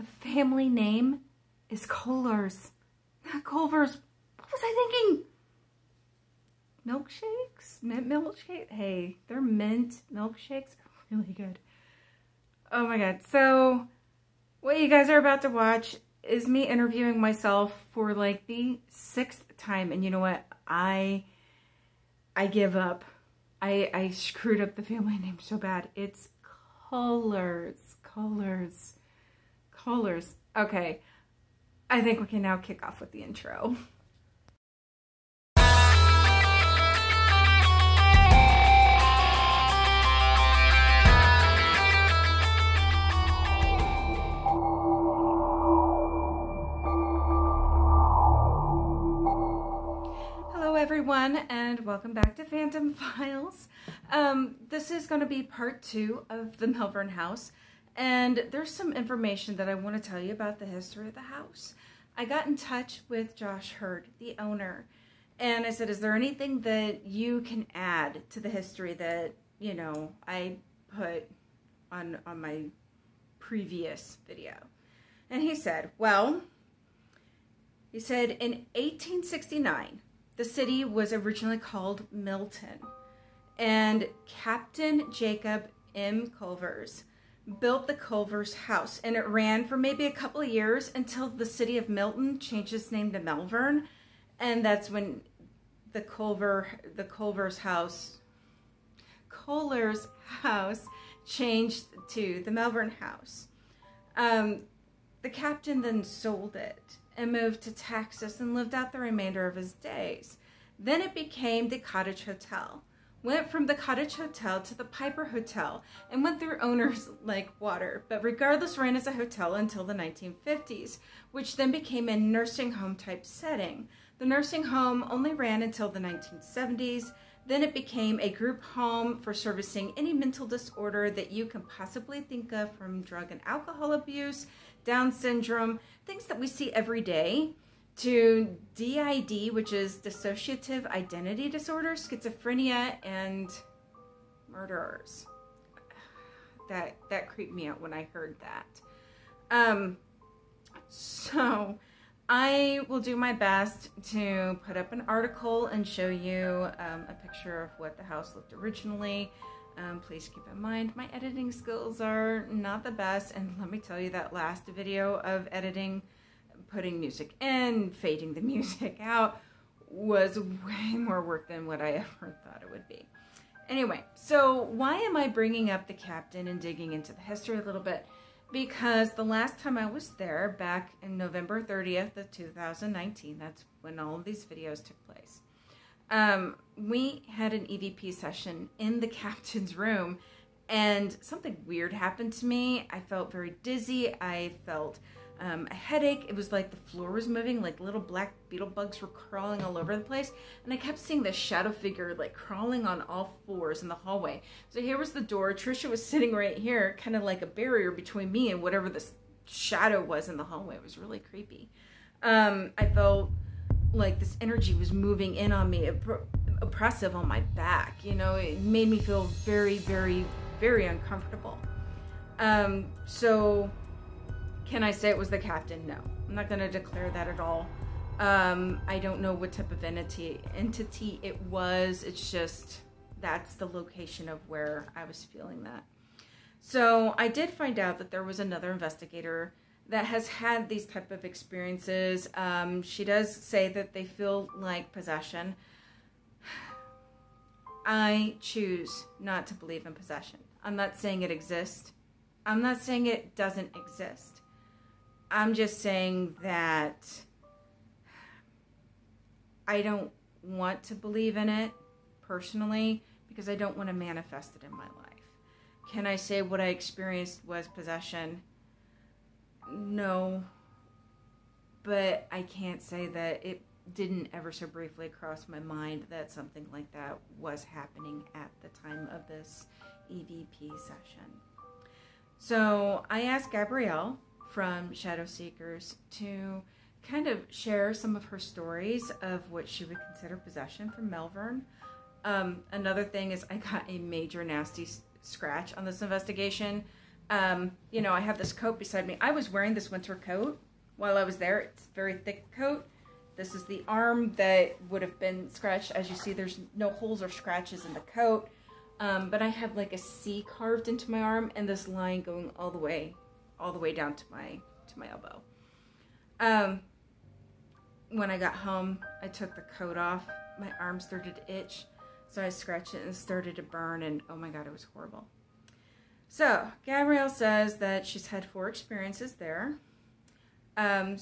The family name is Cullers, not Culvers. What was I thinking? Milkshakes? Mint milkshake? Hey, they're mint milkshakes. Really good. Oh my god. So, what you guys are about to watch is me interviewing myself for like the 6th time. And you know what? I give up. I screwed up the family name so bad. It's Cullers. Cullers. Cullers. Okay. I think we can now kick off with the intro. Everyone, and welcome back to Phantom Files. This is going to be part 2 of the Malvern house, and there's some information that I want to tell you about the history of the house. I got in touch with Josh Hurd, the owner, and I said, is there anything that you can add to the history that, you know, I put on my previous video? And he said, well, he said in 1869, the city was originally called Milton, and Captain Jacob M. Cullers built the Cullers house, and it ran for maybe a couple of years until the city of Milton changed its name to Malvern, and that's when the Cullers house changed to the Malvern house. The captain then sold it and moved to Texas and lived out the remainder of his days. Then it became the Cottage Hotel. Went from the Cottage Hotel to the Piper Hotel and went through owners like water, but regardless ran as a hotel until the 1950s, which then became a nursing home type setting. The nursing home only ran until the 1970s. Then it became a group home for servicing any mental disorder that you can possibly think of, from drug and alcohol abuse, Down syndrome, things that we see every day, to DID, which is dissociative identity disorder, schizophrenia, and murderers. That creeped me out when I heard that. So I will do my best to put up an article and show you a picture of what the house looked originally. Please keep in mind, my editing skills are not the best, and let me tell you, that last video of editing, putting music in, fading the music out, was way more work than what I ever thought it would be. Anyway, so why am I bringing up the captain and digging into the history a little bit? Because the last time I was there, back in November 30th of 2019, that's when all of these videos took place. We had an EVP session in the captain's room, and something weird happened to me. I felt very dizzy. I felt a headache. It was like the floor was moving, like little black beetle bugs were crawling all over the place, and I kept seeing this shadow figure like crawling on all fours in the hallway. So here was the door. Trisha was sitting right here, kind of like a barrier between me and whatever this shadow was in the hallway. It was really creepy. I felt like this energy was moving in on me, oppressive on my back. You know, it made me feel very, very, very uncomfortable. So can I say it was the captain? No, I'm not going to declare that at all. I don't know what type of entity it was. It's just, that's the location of where I was feeling that. So I did find out that there was another investigator that has had these type of experiences. She does say that they feel like possession. I choose not to believe in possession. I'm not saying it exists. I'm not saying it doesn't exist. I'm just saying that I don't want to believe in it personally, because I don't want to manifest it in my life. Can I say what I experienced was possession? No, but I can't say that it didn't ever so briefly cross my mind that something like that was happening at the time of this EVP session. So I asked Gabrielle from Shadow Seekers to kind of share some of her stories of what she would consider possession from Malvern. Another thing is I got a major nasty scratch on this investigation. you know, I have this coat beside me. I was wearing this winter coat while I was there. It's a very thick coat. This is the arm that would have been scratched. As you see, there's no holes or scratches in the coat. But I had like a C carved into my arm and this line going all the way down to my elbow. When I got home, I took the coat off. My arm started to itch. So I scratched it and it started to burn, and oh my God, it was horrible. So Gabrielle says that she's had 4 experiences there.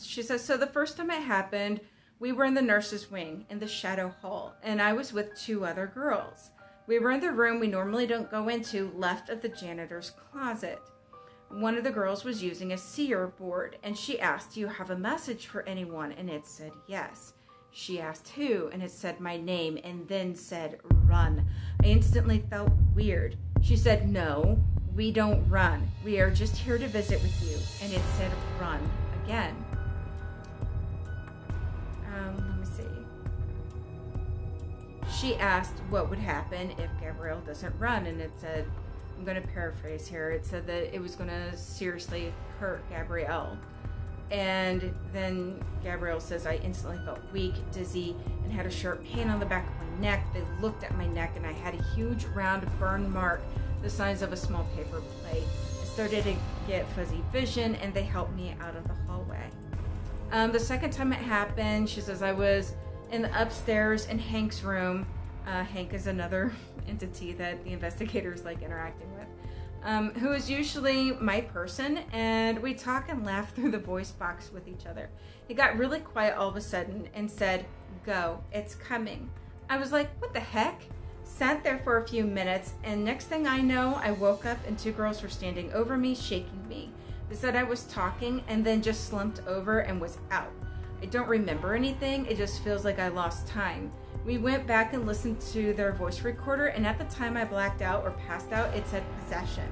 She says, so the first time it happened, we were in the nurse's wing in the shadow hall, and I was with 2 other girls. We were in the room we normally don't go into, left of the janitor's closet. One of the girls was using a seer board, and she asked, do you have a message for anyone? And it said yes. She asked who, and it said my name, and then said run. I instantly felt weird. She said, no, we don't run. We are just here to visit with you. And it said run again. Let me see. She asked what would happen if Gabrielle doesn't run, and it said, I'm going to paraphrase here, it said that it was going to seriously hurt Gabrielle. And then Gabrielle says, I instantly felt weak, dizzy, and had a sharp pain on the back of my neck. They looked at my neck, and I had a huge round burn mark the size of a small paper plate. I started to get fuzzy vision, and they helped me out of the hallway. The second time it happened, she says, I was in the upstairs in Hank's room. Hank is another entity that the investigators like interacting with. Who is usually my person, and we talk and laugh through the voice box with each other. He got really quiet all of a sudden and said, go, it's coming. I was like, what the heck? Sat there for a few minutes, and next thing I know, I woke up and 2 girls were standing over me, shaking me. They said I was talking and then just slumped over and was out. I don't remember anything, it just feels like I lost time. We went back and listened to their voice recorder, and at the time I blacked out or passed out, it said possession.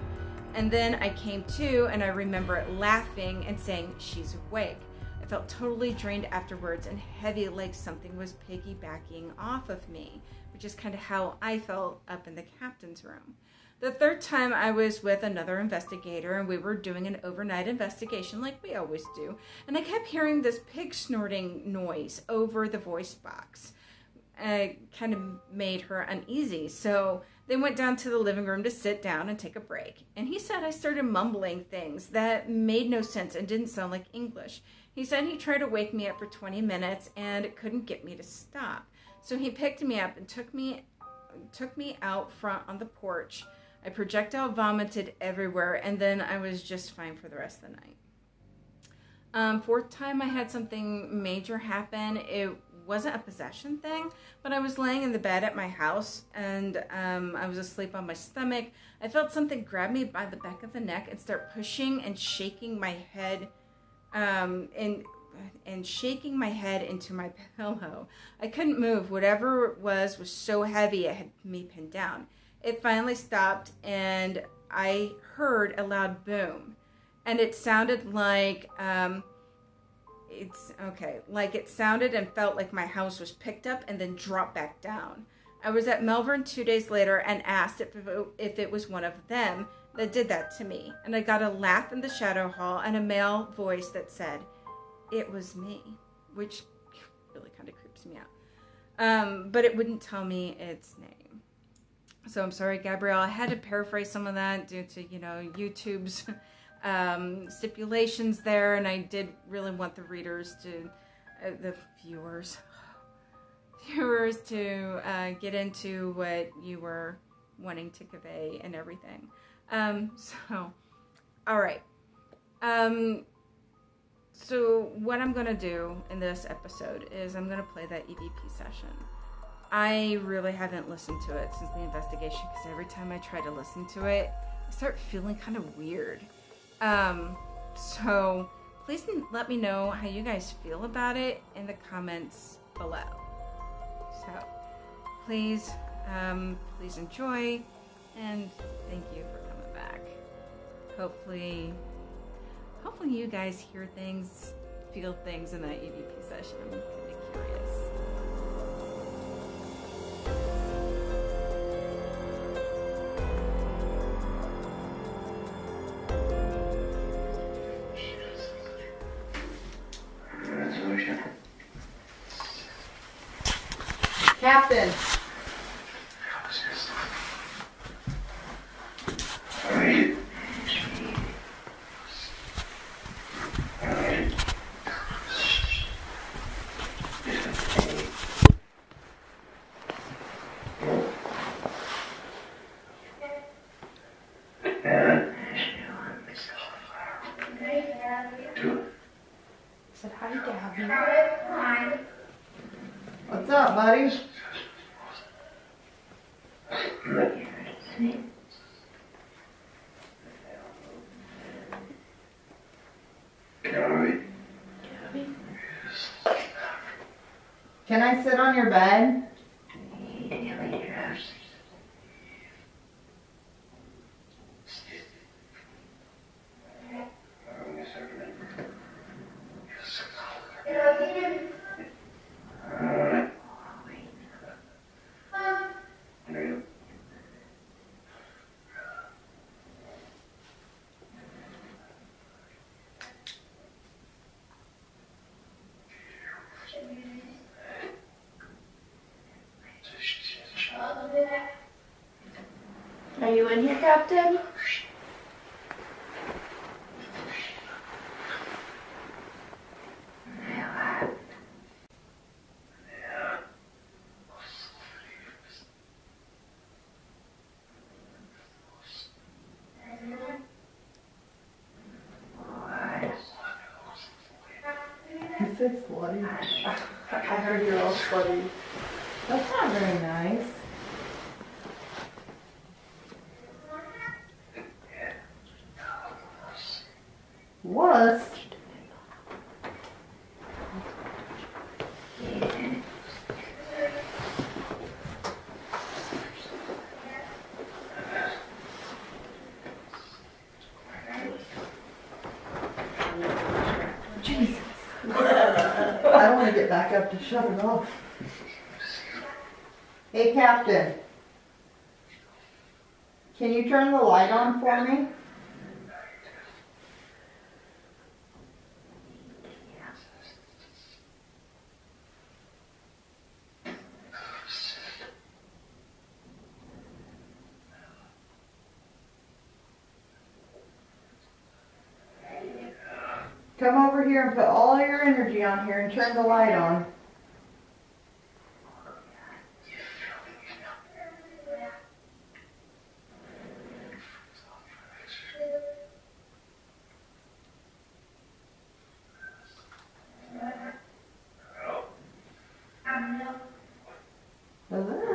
And then I came to, and I remember laughing and saying, she's awake. I felt totally drained afterwards and heavy, like something was piggybacking off of me, which is kind of how I felt up in the captain's room. The third time I was with another investigator, and we were doing an overnight investigation like we always do, and I kept hearing this pig snorting noise over the voice box. Kind of made her uneasy, so they went down to the living room to sit down and take a break. And he said I started mumbling things that made no sense and didn't sound like English. He said he tried to wake me up for 20 minutes and couldn't get me to stop. So he picked me up and took me out front on the porch. I projectile vomited everywhere, and then I was just fine for the rest of the night. Fourth time I had something major happen. It wasn't a possession thing, but I was laying in the bed at my house, and I was asleep on my stomach. I felt something grab me by the back of the neck and start pushing and shaking my head, and shaking my head into my pillow. I couldn't move. Whatever it was so heavy it had me pinned down. It finally stopped, and I heard a loud boom, and it sounded like it sounded and felt like my house was picked up and then dropped back down. I was at Malvern 2 days later and asked if it was one of them that did that to me. And I got a laugh in the shadow hall and a male voice that said, it was me, which really kind of creeps me out. But it wouldn't tell me its name. So I'm sorry, Gabrielle. I had to paraphrase some of that due to, YouTube's stipulations there, and I did really want the readers to, the viewers to get into what you were wanting to convey and everything. So, all right. So what I'm going to do in this episode is I'm going to play that EVP session. I really haven't listened to it since the investigation, because every time I try to listen to it, I start feeling kind of weird. So please let me know how you guys feel about it in the comments below. So please enjoy, and thank you for coming back. Hopefully you guys hear things, feel things in that EVP session. I'm kind of curious. Captain. Said hi, Gabby. What's up, buddy? Can I sit on your bed? Are you in here, Captain? You said slutty. I heard you're all slutty. That's not very nice. What? Jesus. I don't want to get back up to shut it off. Hey, Captain. Can you turn the light on for me? Come over here and put all your energy on here and turn the light on. Hello.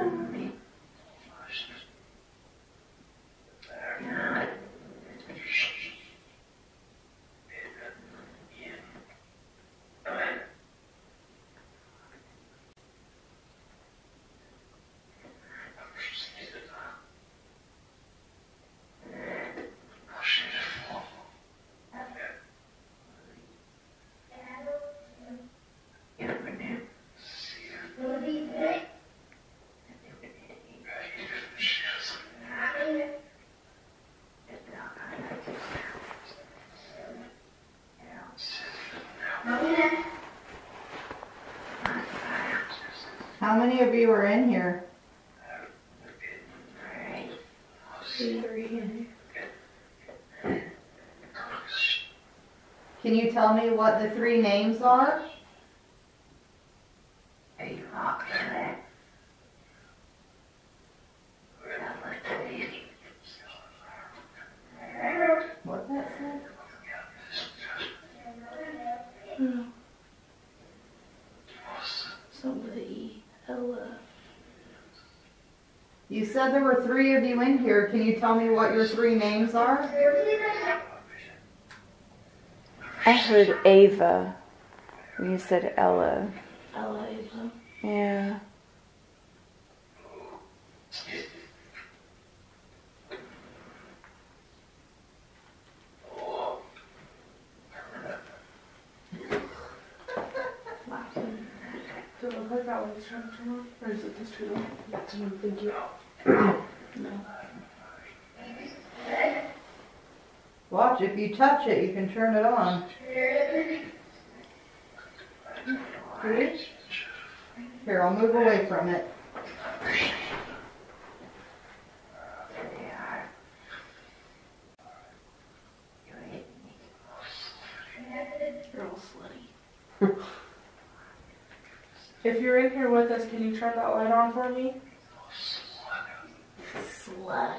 How many of you are in here? Three. Can you tell me what the three names are? What that said? Some with the E. Ella. You said there were three of you in here. Can you tell me what your three names are? I heard Ava when you said Ella. Ella, Ava. Yeah. Laughing. Does it look like that one's trying to turn on? Or is it just too low? That's what I'm thinking. No. Watch, if you touch it, you can turn it on. See? Here, I'll move away from it. You're all slutty. If you're in here with us, can you turn that light on for me? Slut.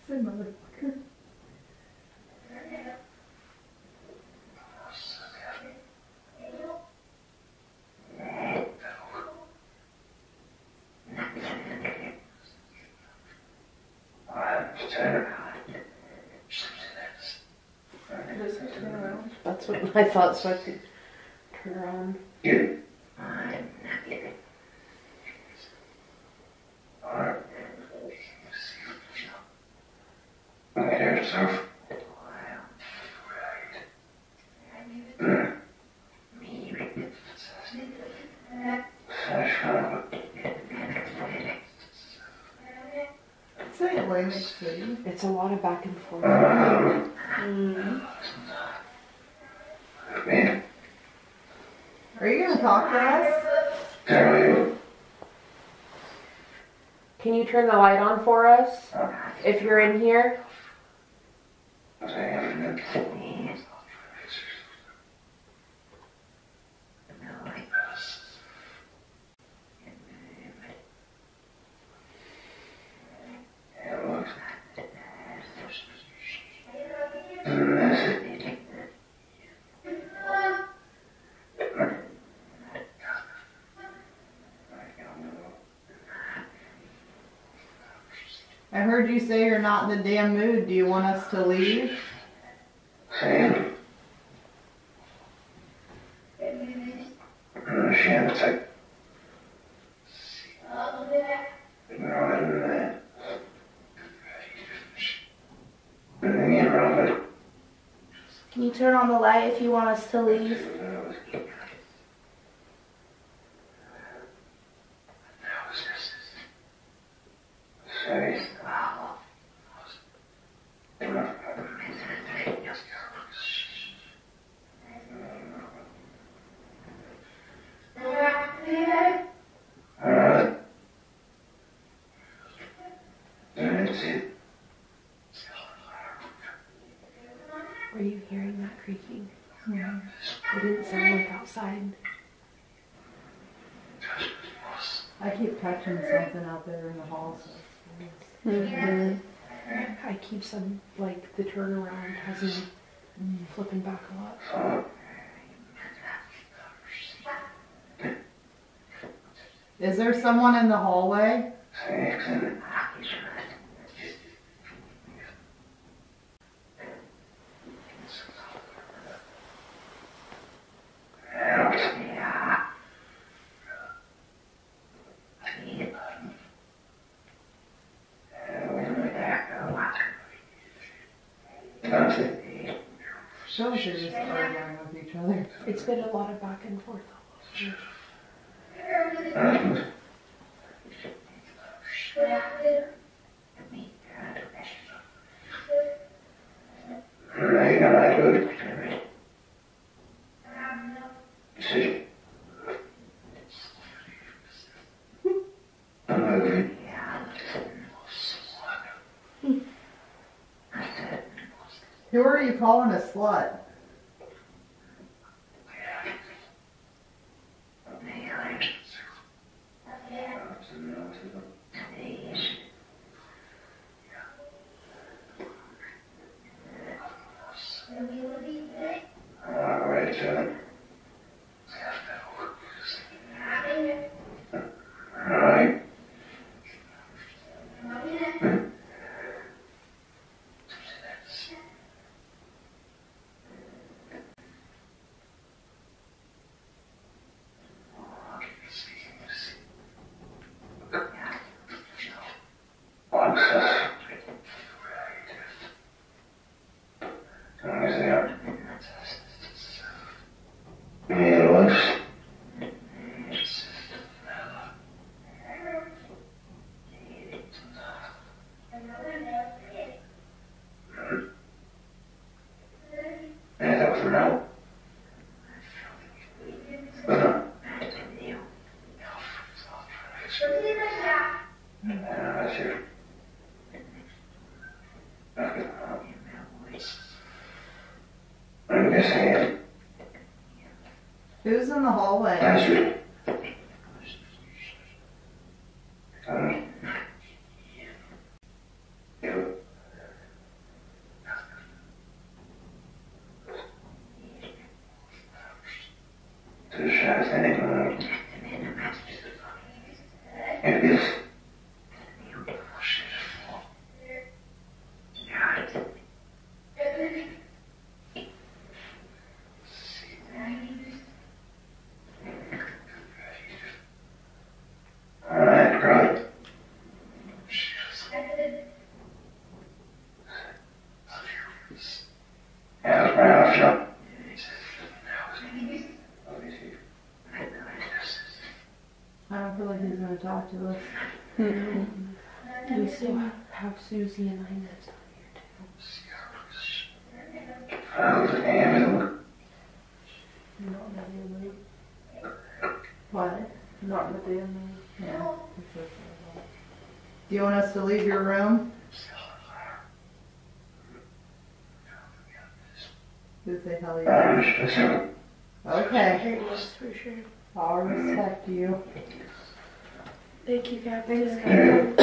Say motherfucker. That's what I thought, so I could turn around. Say Atlantic City. It's a lot of back and forth. Are you gonna talk to us? Can you turn the light on for us? If you're in here? I heard you say you're not in the damn mood. Do you want us to leave? Can you turn on the light if you want us to leave? Were you hearing that creaking? It didn't sound like outside. I keep touching something out there in the hall. So I keep some, like, the turnaround has me flipping back a lot. is there someone in the hallway? Shows you're just arguing with each other. It's been a lot of back and forth. Who are you calling a slut? Who's in the hallway? I don't feel like he's going to talk to us. We still have Susie and Inez down here too. Not in the family. What? Not in the family. Yeah. Do you want us to leave your room? Who the hell are you? Okay. Yes, for sure. I'll respect you. Thank you, Captain. Thanks, Captain.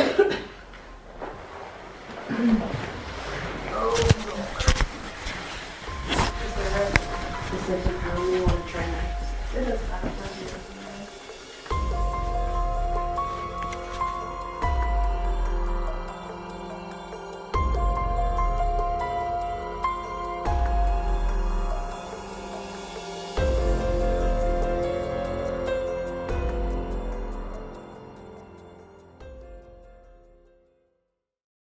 This is a girl.